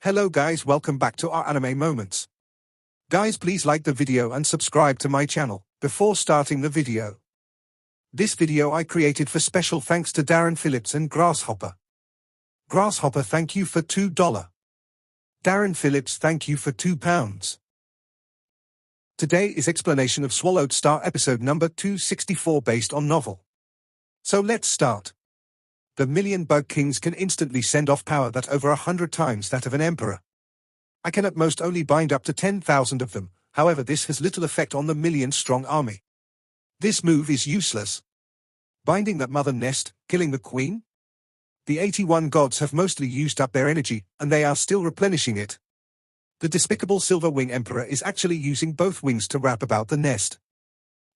Hello guys, welcome back to our anime moments. Guys, please like the video and subscribe to my channel before starting the video. This video I created for special thanks to Darren Phillips and Grasshopper. Grasshopper, thank you for $2. Darren Phillips, thank you for £2. Today is explanation of Swallowed Star episode number 264 based on novel. So let's start. The million bug kings can instantly send off power that over 100 times that of an emperor. I can at most only bind up to 10,000 of them, however this has little effect on the million-strong army. This move is useless. Binding that mother nest, killing the queen? The 81 gods have mostly used up their energy, and they are still replenishing it. The despicable Silver Wing Emperor is actually using both wings to wrap about the nest.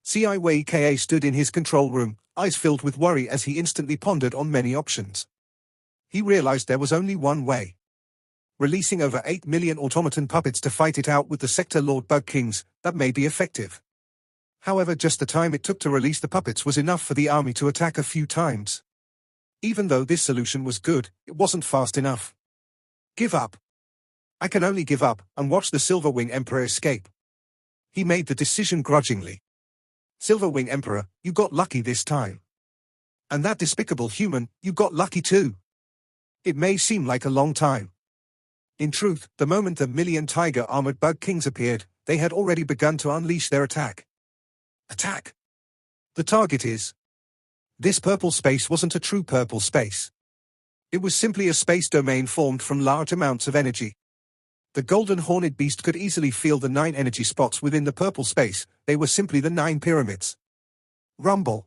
Ciwaka stood in his control room, eyes filled with worry as he instantly pondered on many options. He realized there was only one way. Releasing over 8 million automaton puppets to fight it out with the Sector Lord Bug Kings, that may be effective. However, just the time it took to release the puppets was enough for the army to attack a few times. Even though this solution was good, it wasn't fast enough. Give up. I can only give up and watch the Silver Wing Emperor escape. He made the decision grudgingly. Silver Wing Emperor, you got lucky this time. And that despicable human, you got lucky too. It may seem like a long time. In truth, the moment the million tiger armored bug kings appeared, they had already begun to unleash their attack. Attack! The target is... This purple space wasn't a true purple space. It was simply a space domain formed from large amounts of energy. The golden horned beast could easily feel the 9 energy spots within the purple space. They were simply the 9 pyramids. Rumble.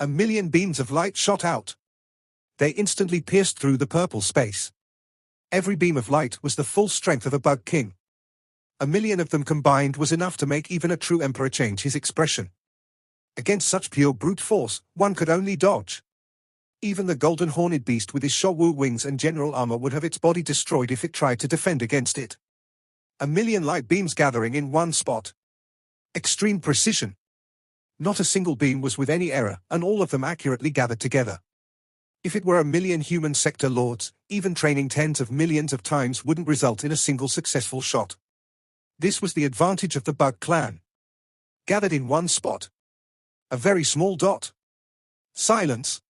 A million beams of light shot out. They instantly pierced through the purple space. Every beam of light was the full strength of a bug king. A million of them combined was enough to make even a true emperor change his expression. Against such pure brute force, one could only dodge. Even the golden horned beast with his Showu wings and general armor would have its body destroyed if it tried to defend against it. A million light beams gathering in one spot. Extreme precision. Not a single beam was with any error, and all of them accurately gathered together. If it were a million human sector lords, even training tens of millions of times wouldn't result in a single successful shot. This was the advantage of the Bug Clan. Gathered in one spot. A very small dot. Silence.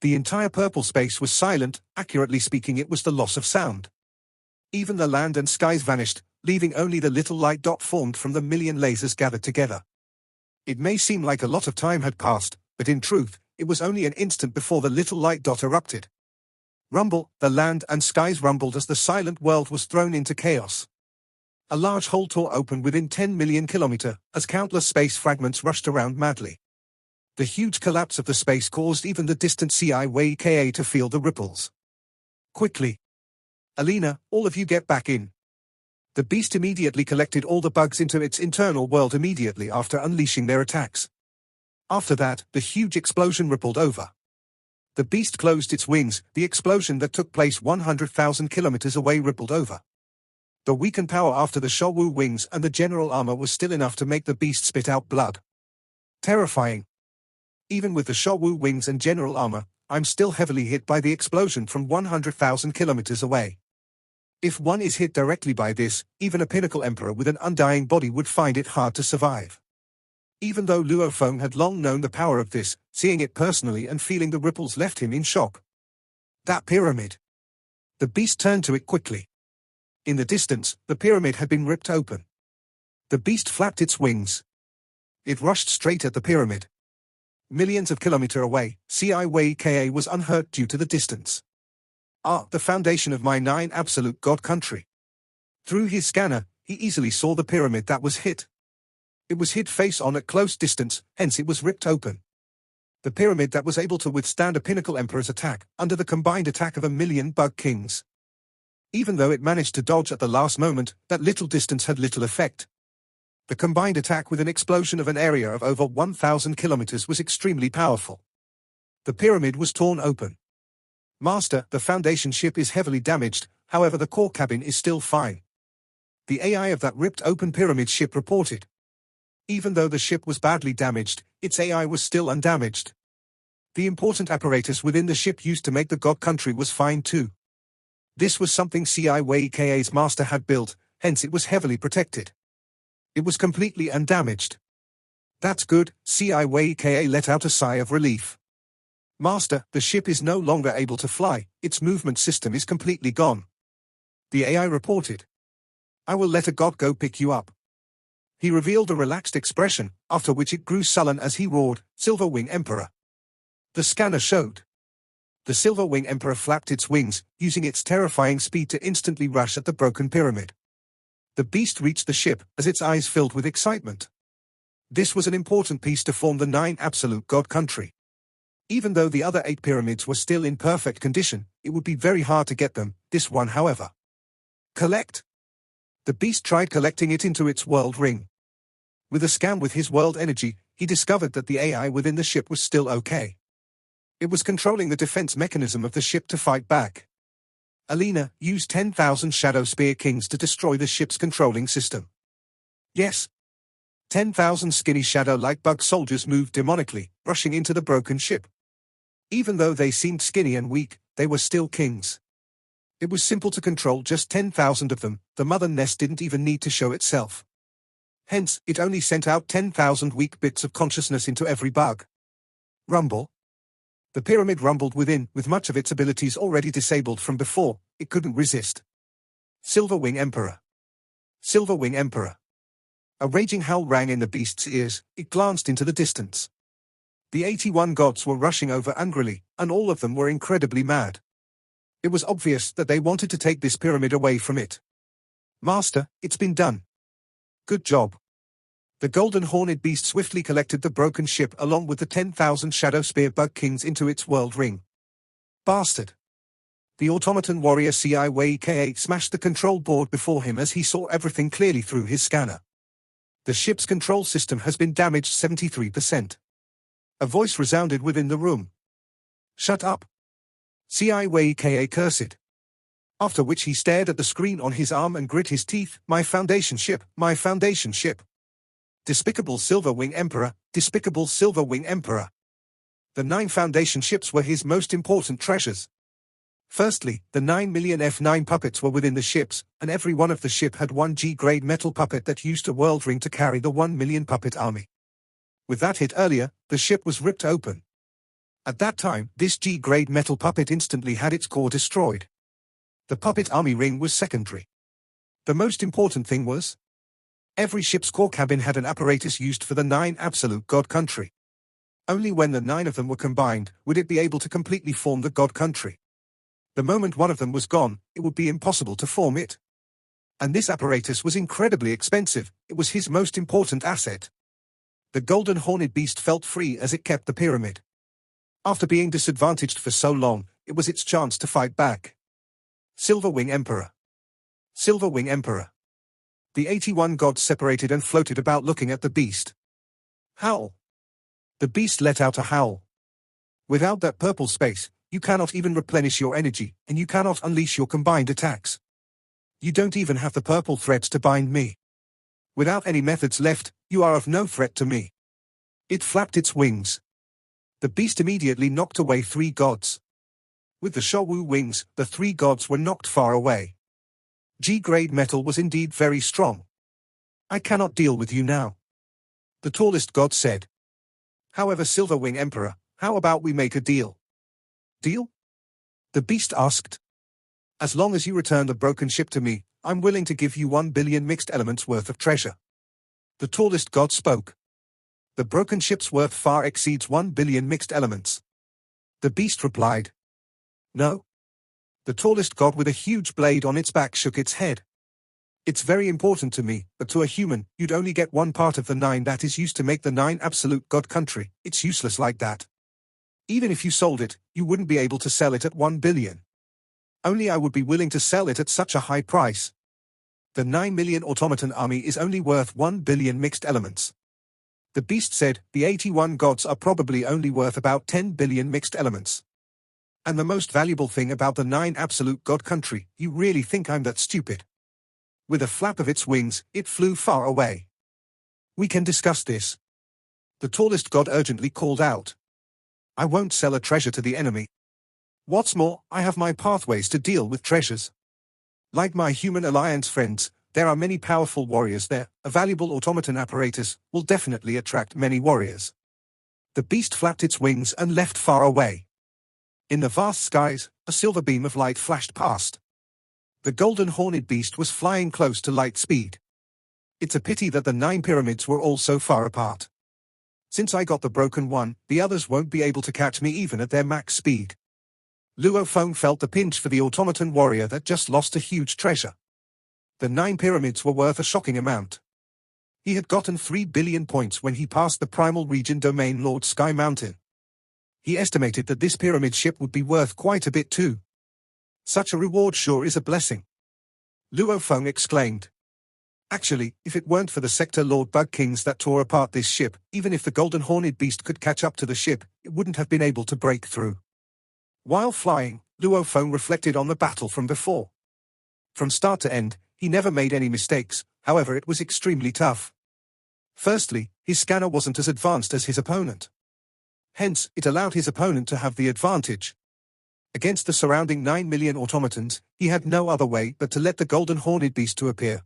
The entire purple space was silent, accurately speaking it was the loss of sound. Even the land and skies vanished, leaving only the little light dot formed from the million lasers gathered together. It may seem like a lot of time had passed, but in truth, it was only an instant before the little light dot erupted. Rumble, the land and skies rumbled as the silent world was thrown into chaos. A large hole tore open within 10 million kilometers, as countless space fragments rushed around madly. The huge collapse of the space caused even the distant Ciwaka to feel the ripples. Quickly. Alina, all of you get back in. The beast immediately collected all the bugs into its internal world immediately after unleashing their attacks. After that, the huge explosion rippled over. The beast closed its wings, the explosion that took place 100,000 kilometers away rippled over. The weakened power after the Showu wings and the general armor was still enough to make the beast spit out blood. Terrifying. Even with the Showu wings and general armor, I'm still heavily hit by the explosion from 100,000 kilometers away. If one is hit directly by this, even a pinnacle emperor with an undying body would find it hard to survive. Even though Luo Feng had long known the power of this, seeing it personally and feeling the ripples left him in shock. That pyramid. The beast turned to it quickly. In the distance, the pyramid had been ripped open. The beast flapped its wings. It rushed straight at the pyramid. Millions of kilometers away, Ciwaka was unhurt due to the distance. The foundation of my 9 absolute god country. Through his scanner, he easily saw the pyramid that was hit. It was hit face on at close distance, hence it was ripped open. The pyramid that was able to withstand a pinnacle emperor's attack, under the combined attack of a million bug kings. Even though it managed to dodge at the last moment, that little distance had little effect. The combined attack with an explosion of an area of over 1,000 kilometers was extremely powerful. The pyramid was torn open. Master, the foundation ship is heavily damaged, however the core cabin is still fine. The AI of that ripped open pyramid ship reported. Even though the ship was badly damaged, its AI was still undamaged. The important apparatus within the ship used to make the god country was fine too. This was something CIWKA's master had built, hence it was heavily protected. It was completely undamaged. That's good, CIWKA let out a sigh of relief. Master, the ship is no longer able to fly, its movement system is completely gone. The AI reported. I will let a god go pick you up. He revealed a relaxed expression, after which it grew sullen as he roared, Silver Wing Emperor. The scanner showed. The Silver Wing Emperor flapped its wings, using its terrifying speed to instantly rush at the broken pyramid. The beast reached the ship, as its eyes filled with excitement. This was an important piece to form the 9 absolute god country. Even though the other 8 pyramids were still in perfect condition, it would be very hard to get them, this one however. Collect. The beast tried collecting it into its world ring. With a scan with his world energy, he discovered that the AI within the ship was still okay. It was controlling the defense mechanism of the ship to fight back. Alina, use 10,000 Shadow Spear Kings to destroy the ship's controlling system. Yes. 10,000 skinny shadow-like bug soldiers moved demonically, rushing into the broken ship. Even though they seemed skinny and weak, they were still kings. It was simple to control just 10,000 of them, the mother nest didn't even need to show itself. Hence, it only sent out 10,000 weak bits of consciousness into every bug. Rumble. The pyramid rumbled within, with much of its abilities already disabled from before, it couldn't resist. Silver Wing Emperor. Silver Wing Emperor. A raging howl rang in the beast's ears, it glanced into the distance. The 81 gods were rushing over angrily, and all of them were incredibly mad. It was obvious that they wanted to take this pyramid away from it. Master, it's been done. Good job. The golden horned beast swiftly collected the broken ship along with the 10,000 Shadow Spear Bug Kings into its world ring. Bastard. The automaton warrior CIWKA smashed the control board before him as he saw everything clearly through his scanner. The ship's control system has been damaged 73%. A voice resounded within the room. Shut up. CIWKA cursed. After which he stared at the screen on his arm and grit his teeth. My foundation ship, my foundation ship. Despicable Silver Wing Emperor, despicable Silver Wing Emperor. The 9 foundation ships were his most important treasures. Firstly, the 9 million F9 puppets were within the ships, and every one of the ship had 1 G-grade metal puppet that used a world ring to carry the 1 million puppet army. With that hit earlier, the ship was ripped open. At that time, this G-grade metal puppet instantly had its core destroyed. The puppet army ring was secondary. The most important thing was, every ship's core cabin had an apparatus used for the 9 absolute god country. Only when the 9 of them were combined would it be able to completely form the god country. The moment one of them was gone, it would be impossible to form it. And this apparatus was incredibly expensive, it was his most important asset. The golden horned beast felt free as it kept the pyramid. After being disadvantaged for so long, it was its chance to fight back. Silver Wing Emperor. Silver Wing Emperor. The 81 gods separated and floated about looking at the beast. Howl. The beast let out a howl. Without that purple space, you cannot even replenish your energy, and you cannot unleash your combined attacks. You don't even have the purple threads to bind me. Without any methods left, you are of no threat to me. It flapped its wings. The beast immediately knocked away 3 gods. With the Showu wings, the 3 gods were knocked far away. G-grade metal was indeed very strong. I cannot deal with you now. The tallest god said. However, Silver Wing Emperor, how about we make a deal? Deal? The beast asked. As long as you return the broken ship to me, I'm willing to give you 1 billion mixed elements worth of treasure. The tallest god spoke. The broken ship's worth far exceeds 1 billion mixed elements. The beast replied. No. The tallest god with a huge blade on its back shook its head. It's very important to me, but to a human, you'd only get 1 part of the 9 that is used to make the 9 absolute god country. It's useless like that. Even if you sold it, you wouldn't be able to sell it at 1 billion. Only I would be willing to sell it at such a high price. The 9 million automaton army is only worth 1 billion mixed elements. The beast said, the 81 gods are probably only worth about 10 billion mixed elements. And the most valuable thing about the 9 absolute god country, you really think I'm that stupid? With a flap of its wings, it flew far away. We can discuss this. The tallest god urgently called out. I won't sell a treasure to the enemy. What's more, I have my pathways to deal with treasures. Like my human alliance friends, there are many powerful warriors there. A valuable automaton apparatus will definitely attract many warriors. The beast flapped its wings and left far away. In the vast skies, a silver beam of light flashed past. The golden horned beast was flying close to light speed. It's a pity that the 9 pyramids were all so far apart. Since I got the broken one, the others won't be able to catch me even at their max speed. Luo Feng felt the pinch for the automaton warrior that just lost a huge treasure. The 9 pyramids were worth a shocking amount. He had gotten 3 billion points when he passed the primal region domain Lord Sky Mountain. He estimated that this pyramid ship would be worth quite a bit too. Such a reward sure is a blessing. Luo Feng exclaimed. Actually, if it weren't for the Sector Lord Bug Kings that tore apart this ship, even if the golden horned beast could catch up to the ship, it wouldn't have been able to break through. While flying, Luo Feng reflected on the battle from before. From start to end, he never made any mistakes, however it was extremely tough. Firstly, his scanner wasn't as advanced as his opponent. Hence, it allowed his opponent to have the advantage. Against the surrounding 9 million automatons, he had no other way but to let the golden horned beast to appear.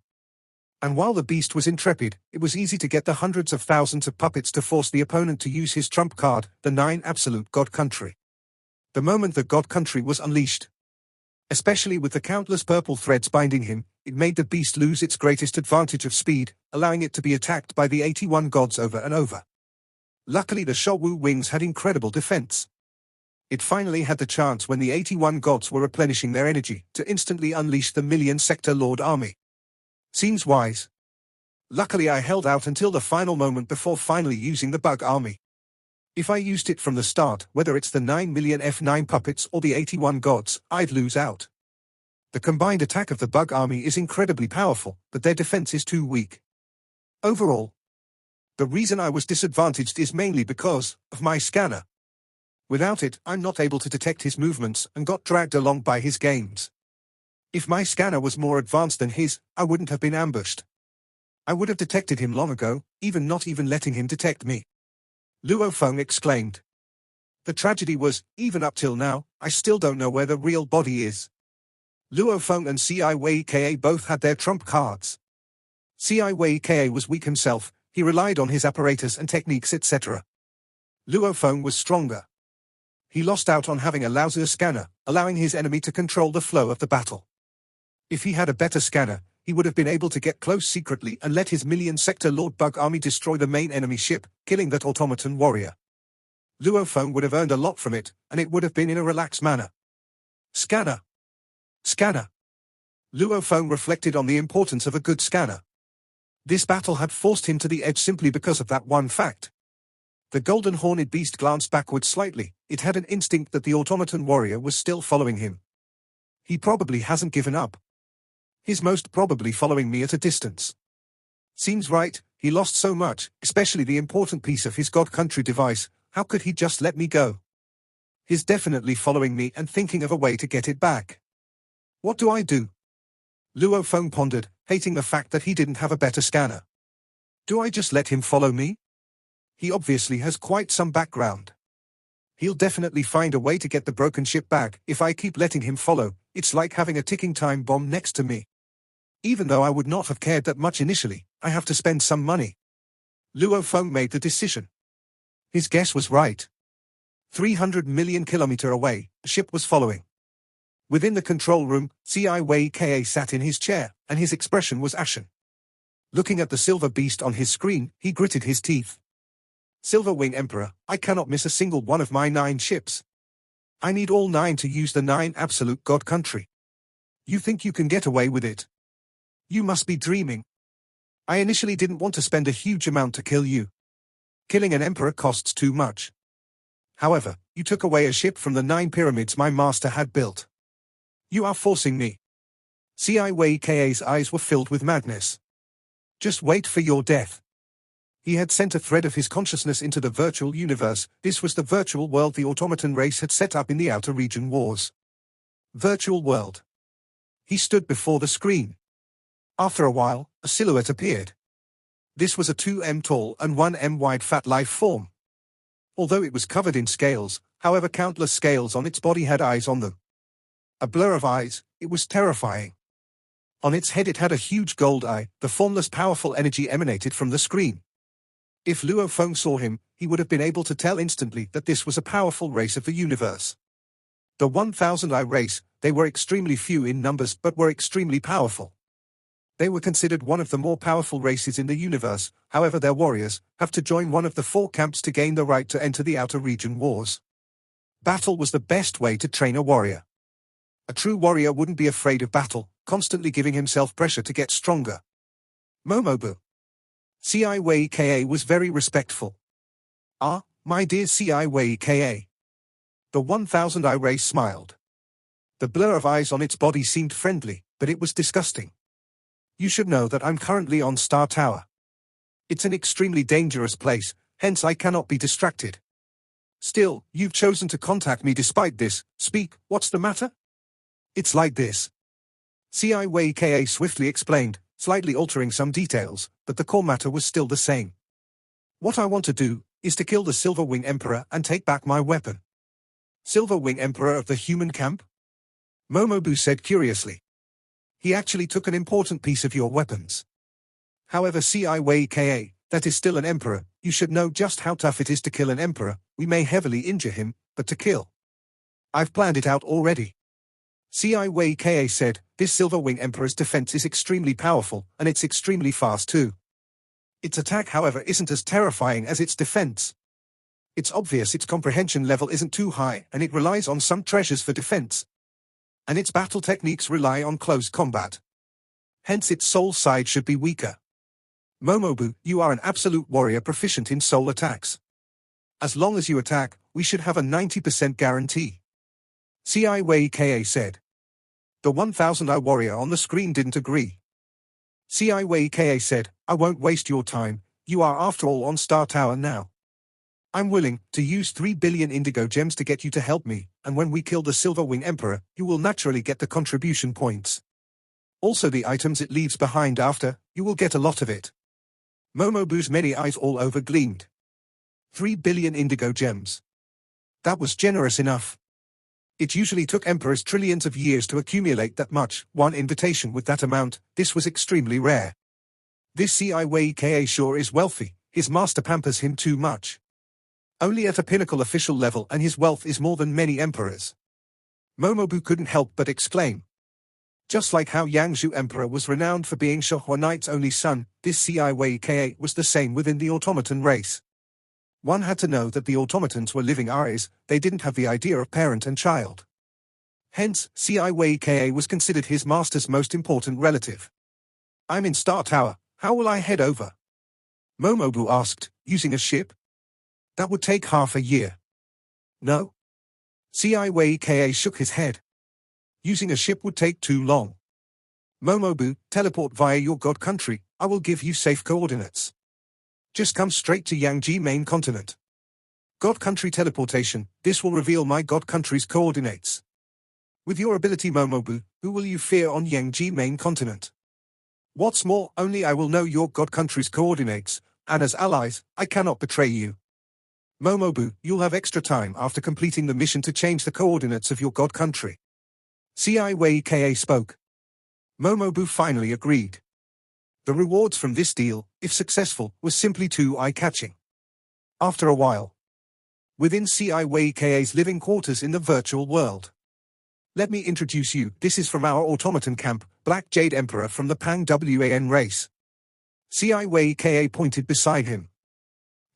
And while the beast was intrepid, it was easy to get the hundreds of thousands of puppets to force the opponent to use his trump card, the 9 absolute God Country. The moment the God Country was unleashed, especially with the countless purple threads binding him, it made the beast lose its greatest advantage of speed, allowing it to be attacked by the 81 gods over and over. Luckily the Shouwu wings had incredible defense. It finally had the chance when the 81 gods were replenishing their energy to instantly unleash the Million Sector Lord army. Seems wise. Luckily I held out until the final moment before finally using the bug army. If I used it from the start, whether it's the 9 million F9 puppets or the 81 gods, I'd lose out. The combined attack of the bug army is incredibly powerful, but their defense is too weak. Overall, the reason I was disadvantaged is mainly because of my scanner. Without it, I'm not able to detect his movements and got dragged along by his games. If my scanner was more advanced than his, I wouldn't have been ambushed. I would have detected him long ago, not even letting him detect me. Luo Feng exclaimed. The tragedy was, even up till now, I still don't know where the real body is. Luo Feng and Ciwei both had their trump cards. Ciwei was weak himself, he relied on his apparatus and techniques etc. Luo Feng was stronger. He lost out on having a lousier scanner, allowing his enemy to control the flow of the battle. If he had a better scanner, he would have been able to get close secretly and let his Million Sector Lord Bug army destroy the main enemy ship, killing that automaton warrior. Luo Feng would have earned a lot from it, and it would have been in a relaxed manner. Scanner. Scanner. Luo Feng reflected on the importance of a good scanner. This battle had forced him to the edge simply because of that one fact. The golden horned beast glanced backwards slightly, it had an instinct that the automaton warrior was still following him. He probably hasn't given up. He's most probably following me at a distance. Seems right, he lost so much, especially the important piece of his God Country device, how could he just let me go? He's definitely following me and thinking of a way to get it back. What do I do? Luo Feng pondered, hating the fact that he didn't have a better scanner. Do I just let him follow me? He obviously has quite some background. He'll definitely find a way to get the broken ship back if I keep letting him follow. It's like having a ticking time bomb next to me. Even though I would not have cared that much initially, I have to spend some money. Luo Feng made the decision. His guess was right. 300 million kilometers away, the ship was following. Within the control room, Ciwei sat in his chair, and his expression was ashen. Looking at the silver beast on his screen, he gritted his teeth. Silver Wing Emperor, I cannot miss a single one of my 9 ships. I need all 9 to use the 9 absolute God Country. You think you can get away with it? You must be dreaming. I initially didn't want to spend a huge amount to kill you. Killing an emperor costs too much. However, you took away a ship from the 9 pyramids my master had built. You are forcing me. Ciwei's eyes were filled with madness. Just wait for your death. He had sent a thread of his consciousness into the virtual universe. This was the virtual world the automaton race had set up in the outer region wars. Virtual world. He stood before the screen. After a while, a silhouette appeared. This was a 2m tall and 1m wide fat life form. Although it was covered in scales, however countless scales on its body had eyes on them. A blur of eyes, it was terrifying. On its head it had a huge gold eye, the formless powerful energy emanated from the screen. If Luo Feng saw him, he would have been able to tell instantly that this was a powerful race of the universe. The 1,000 Eye race, they were extremely few in numbers but were extremely powerful. They were considered one of the more powerful races in the universe, however their warriors have to join one of the 4 camps to gain the right to enter the outer region wars. Battle was the best way to train a warrior. A true warrior wouldn't be afraid of battle, constantly giving himself pressure to get stronger. Momobu. Ciweka was very respectful. Ah, my dear Ciweka. The 1,000 Eye race smiled. The blur of eyes on its body seemed friendly, but it was disgusting. You should know that I'm currently on Star Tower. It's an extremely dangerous place, hence I cannot be distracted. Still, you've chosen to contact me despite this. Speak, what's the matter? It's like this. Ciweka swiftly explained, slightly altering some details, but the core matter was still the same. What I want to do is to kill the Silver Wing Emperor and take back my weapon. Silver Wing Emperor of the human camp? Momobu said curiously. He actually took an important piece of your weapons. However, Ciweka, that is still an emperor. You should know just how tough it is to kill an emperor. We may heavily injure him, but to kill. I've planned it out already. Ciweka said, this Silver Wing Emperor's defense is extremely powerful, and it's extremely fast too. Its attack, however, isn't as terrifying as its defense. It's obvious its comprehension level isn't too high, and it relies on some treasures for defense. And its battle techniques rely on close combat. Hence its soul side should be weaker. Momobu, you are an absolute warrior proficient in soul attacks. As long as you attack, we should have a 90% guarantee. Ciweka said. The 1,000 Eye warrior on the screen didn't agree. Ciweka said, I won't waste your time, you are after all on Star Tower now. I'm willing to use 3 billion indigo gems to get you to help me, and when we kill the Silver Wing Emperor, you will naturally get the contribution points. Also the items it leaves behind after, you will get a lot of it. Momobu's many eyes all over gleamed. 3 billion indigo gems. That was generous enough. It usually took emperors trillions of years to accumulate that much. One invitation with that amount, this was extremely rare. This Ciweka sure is wealthy, his master pampers him too much. Only at a pinnacle official level, and his wealth is more than many emperors. Momobu couldn't help but exclaim. Just like how Yangzhou Emperor was renowned for being Shohua Knight's only son, this Ciweka was the same within the automaton race. One had to know that the automatons were living eyes, they didn't have the idea of parent and child. Hence, Ciweka was considered his master's most important relative. I'm in Star Tower, how will I head over? Momobu asked, using a ship? That would take half a year. No. Ciweka shook his head. Using a ship would take too long. Momobu, teleport via your god country, I will give you safe coordinates. Just come straight to Yangji main continent. God country teleportation, this will reveal my god country's coordinates. With your ability Momobu, who will you fear on Yangji main continent? What's more, only I will know your god country's coordinates, and as allies, I cannot betray you. Momobu, you'll have extra time after completing the mission to change the coordinates of your god country. Ciweka spoke. Momobu finally agreed. The rewards from this deal, if successful, was simply too eye-catching. After a while. Within Ciweka's living quarters in the virtual world. Let me introduce you, this is from our automaton camp, Black Jade Emperor from the Pang Wan race. Ciweka pointed beside him.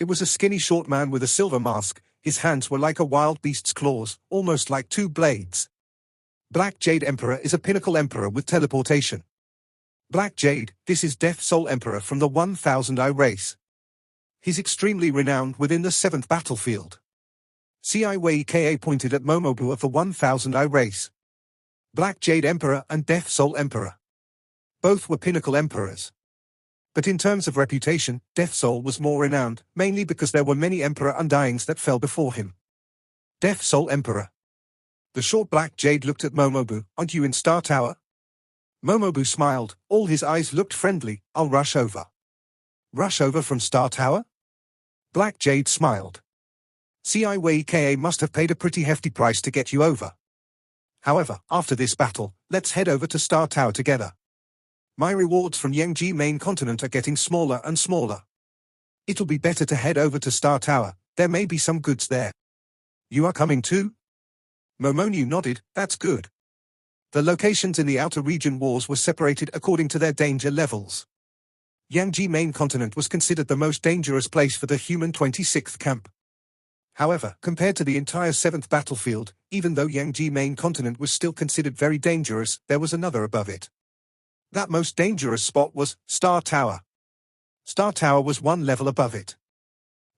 It was a skinny short man with a silver mask, his hands were like a wild beast's claws, almost like 2 blades. Black Jade Emperor is a pinnacle emperor with teleportation. Black Jade, this is Death Soul Emperor from the 1,000 Eye race. He's extremely renowned within the 7th battlefield. Ciweka pointed at Momobu of the 1,000 Eye race. Black Jade Emperor and Death Soul Emperor. Both were pinnacle emperors. But in terms of reputation, Death Soul was more renowned, mainly because there were many Emperor Undyings that fell before him. Death Soul Emperor. The short Black Jade looked at Momobu, aren't you in Star Tower? Momobu smiled, all his eyes looked friendly, I'll rush over. Rush over from Star Tower? Black Jade smiled. Ciweka must have paid a pretty hefty price to get you over. However, after this battle, let's head over to Star Tower together. My rewards from Yangji main continent are getting smaller and smaller. It'll be better to head over to Star Tower, there may be some goods there. You are coming too? Momonu nodded, that's good. The locations in the outer region wars were separated according to their danger levels. Yangji main continent was considered the most dangerous place for the human 26th camp. However, compared to the entire 7th battlefield, even though Yangji main continent was still considered very dangerous, there was another above it. That most dangerous spot was Star Tower. Star Tower was one level above it.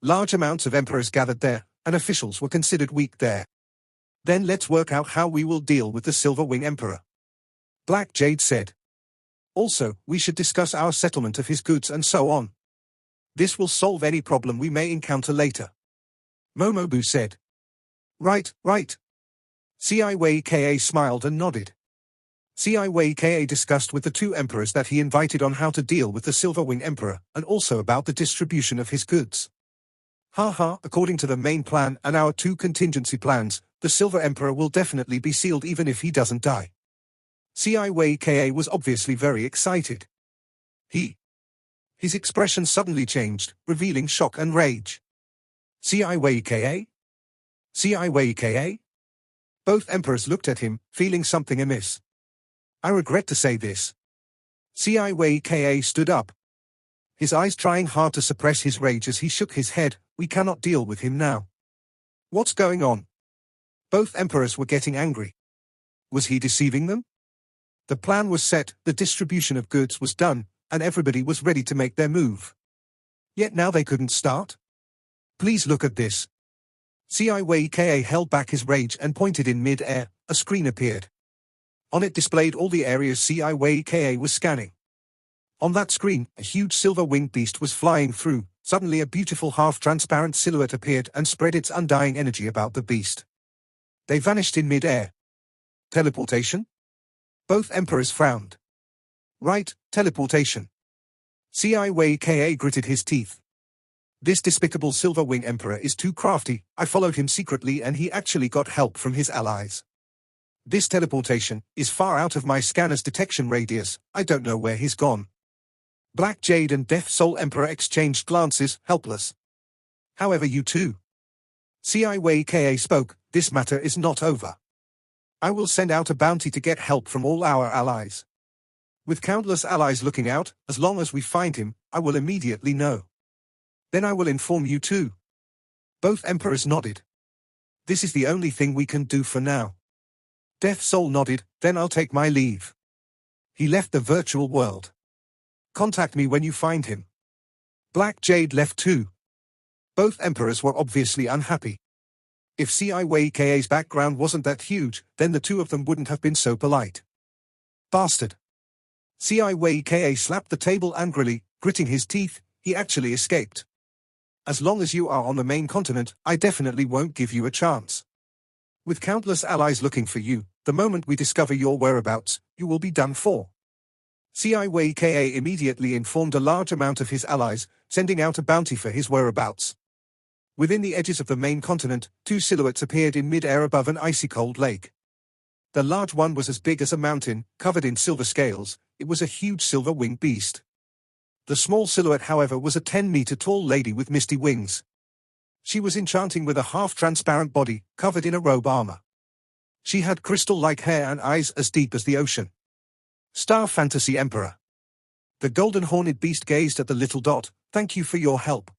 Large amounts of emperors gathered there, and officials were considered weak there. Then let's work out how we will deal with the Silver Wing Emperor. Black Jade said. Also, we should discuss our settlement of his goods and so on. This will solve any problem we may encounter later. Momobu said. Right. Ciwka smiled and nodded. Ciwka discussed with the two emperors that he invited on how to deal with the Silver Wing Emperor, and also about the distribution of his goods. According to the main plan and our two contingency plans, the Silver Emperor will definitely be sealed even if he doesn't die. Ciwka was obviously very excited. His expression suddenly changed, revealing shock and rage. Ciwka? Both emperors looked at him, feeling something amiss. I regret to say this. Ciwka stood up. His eyes trying hard to suppress his rage as he shook his head. We cannot deal with him now. What's going on? Both emperors were getting angry. Was he deceiving them? The plan was set, the distribution of goods was done, and everybody was ready to make their move. Yet now they couldn't start? Please look at this. Ciwka held back his rage and pointed in mid-air. A screen appeared. On it displayed all the areas Ciwka was scanning. On that screen, a huge silver-winged beast was flying through. Suddenly a beautiful half-transparent silhouette appeared and spread its undying energy about the beast. They vanished in mid-air. Teleportation? Both emperors frowned. Right, teleportation. Ciwka gritted his teeth. This despicable Silver Wing Emperor is too crafty. I followed him secretly and he actually got help from his allies. This teleportation is far out of my scanner's detection radius. I don't know where he's gone. Black Jade and Death Soul Emperor exchanged glances, helpless. However, you two. Ciwka spoke, this matter is not over. I will send out a bounty to get help from all our allies. With countless allies looking out, as long as we find him, I will immediately know. Then I will inform you too. Both emperors nodded. This is the only thing we can do for now. Death Soul nodded, then I'll take my leave. He left the virtual world. Contact me when you find him. Black Jade left too. Both emperors were obviously unhappy. If Ciwka's background wasn't that huge, then the two of them wouldn't have been so polite. Bastard. Ciwka slapped the table angrily, gritting his teeth. He actually escaped. As long as you are on the main continent, I definitely won't give you a chance. With countless allies looking for you, the moment we discover your whereabouts, you will be done for. Ciwka immediately informed a large amount of his allies, sending out a bounty for his whereabouts. Within the edges of the main continent, two silhouettes appeared in mid-air above an icy-cold lake. The large one was as big as a mountain, covered in silver scales. It was a huge silver-winged beast. The small silhouette, however, was a 10-meter-tall lady with misty wings. She was enchanting with a half-transparent body, covered in a robe armor. She had crystal-like hair and eyes as deep as the ocean. Star Fantasy Emperor. The golden horned beast gazed at the little dot. Thank you for your help.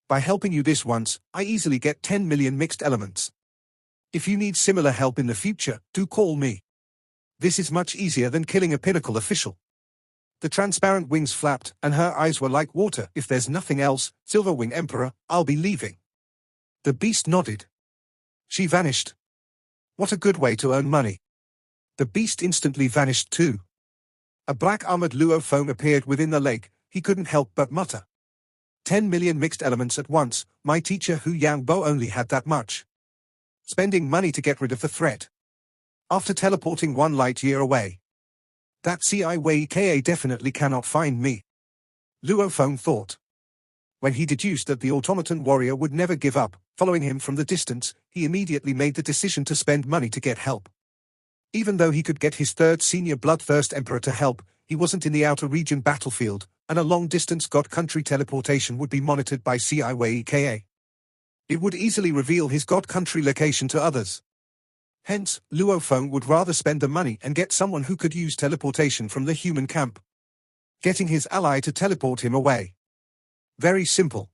By helping you this once, I easily get 10 million mixed elements. If you need similar help in the future, do call me. This is much easier than killing a pinnacle official. The transparent wings flapped, and her eyes were like water. If there's nothing else, Silver Wing Emperor, I'll be leaving. The beast nodded. She vanished. What a good way to earn money. The beast instantly vanished too. A black-armored Luo foam appeared within the lake. He couldn't help but mutter. 10 million mixed elements at once. My teacher Hu Yangbo only had that much. Spending money to get rid of the threat. After teleporting 1 light year away. That Ciwka definitely cannot find me. Luo Feng thought. When he deduced that the automaton warrior would never give up, following him from the distance, he immediately made the decision to spend money to get help. Even though he could get his third senior bloodthirst emperor to help, He wasn't in the outer region battlefield, and a long-distance God country teleportation would be monitored by CIA. It would easily reveal his God country location to others. Hence, Luo Feng would rather spend the money and get someone who could use teleportation from the human camp, getting his ally to teleport him away. Very simple.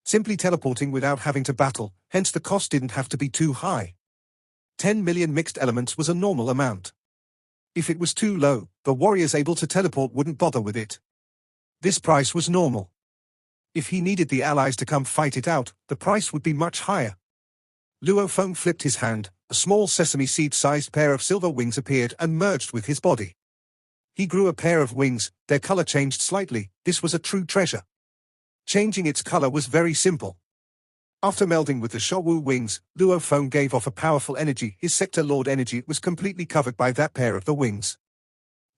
Simply teleporting without having to battle, hence the cost didn't have to be too high. 10 million mixed elements was a normal amount. If it was too low, the warriors able to teleport wouldn't bother with it. This price was normal. If he needed the allies to come fight it out, the price would be much higher. Luo Feng flipped his hand, a small sesame seed-sized pair of silver wings appeared and merged with his body. He grew a pair of wings, their color changed slightly. This was a true treasure. Changing its color was very simple. After melding with the Shouwu wings, Luo Feng gave off a powerful energy. His Sector Lord energy was completely covered by that pair of the wings.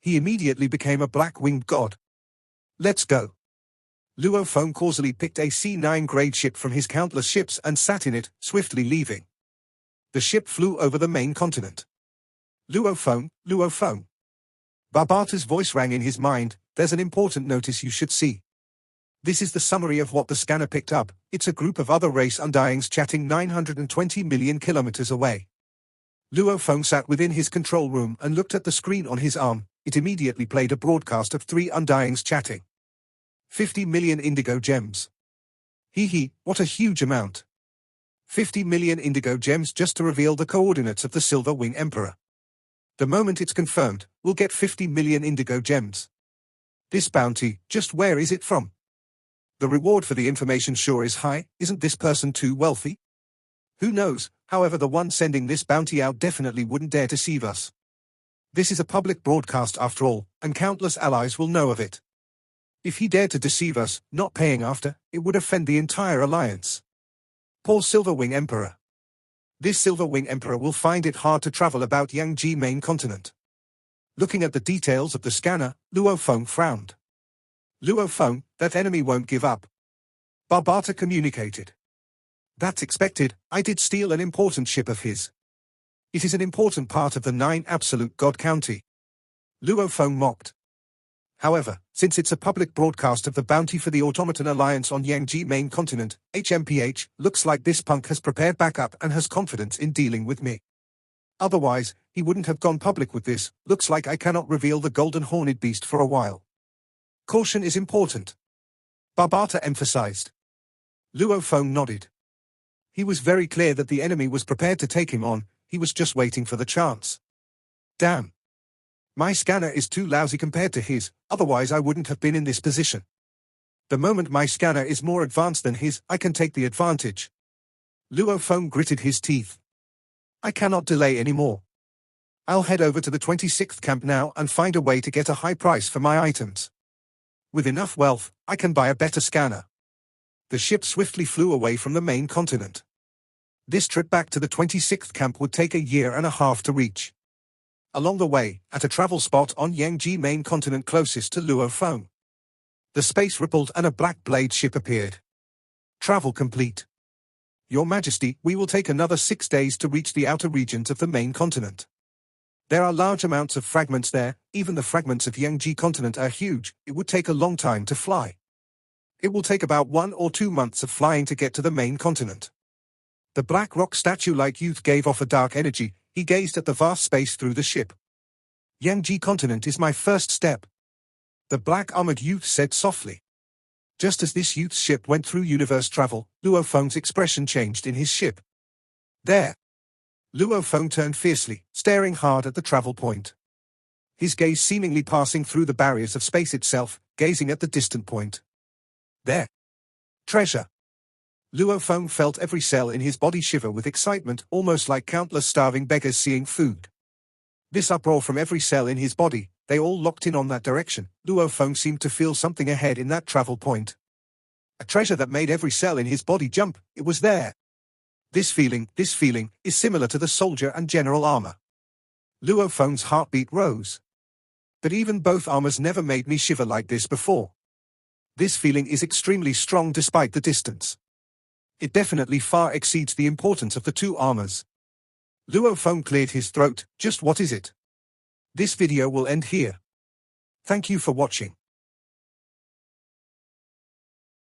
He immediately became a black-winged god. Let's go. Luo Feng causally picked a C9 grade ship from his countless ships and sat in it, swiftly leaving. The ship flew over the main continent. Luo Feng, Luo Feng. Barbata's voice rang in his mind. There's an important notice you should see. This is the summary of what the scanner picked up. It's a group of other race undyings chatting 920 million kilometers away. Luo Feng sat within his control room and looked at the screen on his arm. It immediately played a broadcast of 3 undyings chatting. 50 million indigo gems. What a huge amount. 50 million indigo gems just to reveal the coordinates of the Silver Wing Emperor. The moment it's confirmed, we'll get 50 million indigo gems. This bounty, just where is it from? The reward for the information sure is high. Isn't this person too wealthy? Who knows, however the one sending this bounty out definitely wouldn't dare deceive us. This is a public broadcast after all, and countless allies will know of it. If he dared to deceive us, not paying after, it would offend the entire alliance. Poor Silver Wing Emperor. This Silver Wing Emperor will find it hard to travel about Yangji main continent. Looking at the details of the scanner, Luo Feng frowned. Luo Feng, that enemy won't give up. Barbata communicated. That's expected. I did steal an important ship of his. It is an important part of the 9 absolute god county. Luo Feng mocked. However, since it's a public broadcast of the bounty for the Automaton Alliance on Yangji main continent, HMPH, looks like this punk has prepared backup and has confidence in dealing with me. Otherwise, he wouldn't have gone public with this. Looks like I cannot reveal the golden horned beast for a while. Caution is important. Barbata emphasized. Luo Feng nodded. He was very clear that the enemy was prepared to take him on. He was just waiting for the chance. Damn. My scanner is too lousy compared to his, otherwise I wouldn't have been in this position. The moment my scanner is more advanced than his, I can take the advantage. Luo Feng gritted his teeth. I cannot delay anymore. I'll head over to the 26th camp now and find a way to get a high price for my items. With enough wealth, I can buy a better scanner. The ship swiftly flew away from the main continent. This trip back to the 26th camp would take 1.5 years to reach. Along the way, at a travel spot on Yangji main continent closest to Luo Feng, the space rippled and a black blade ship appeared. Travel complete. Your Majesty, we will take another 6 days to reach the outer regions of the main continent. There are large amounts of fragments there. Even the fragments of Yangji continent are huge. It would take a long time to fly. It will take about 1 or 2 months of flying to get to the main continent. The black rock statue-like youth gave off a dark energy. He gazed at the vast space through the ship. Yangji continent is my first step. The black armored youth said softly. Just as this youth's ship went through universe travel, Luo Feng's expression changed in his ship. There. Luo Feng turned fiercely, staring hard at the travel point. His gaze seemingly passing through the barriers of space itself, gazing at the distant point. There. Treasure. Luo Feng felt every cell in his body shiver with excitement, almost like countless starving beggars seeing food. This uproar from every cell in his body, they all locked in on that direction. Luo Feng seemed to feel something ahead in that travel point. A treasure that made every cell in his body jump. It was there. This feeling is similar to the soldier and general armor. Luo Feng's heartbeat rose. But even both armors never made me shiver like this before. This feeling is extremely strong despite the distance. It definitely far exceeds the importance of the 2 armors. Luo Feng cleared his throat. Just what is it? This video will end here. Thank you for watching.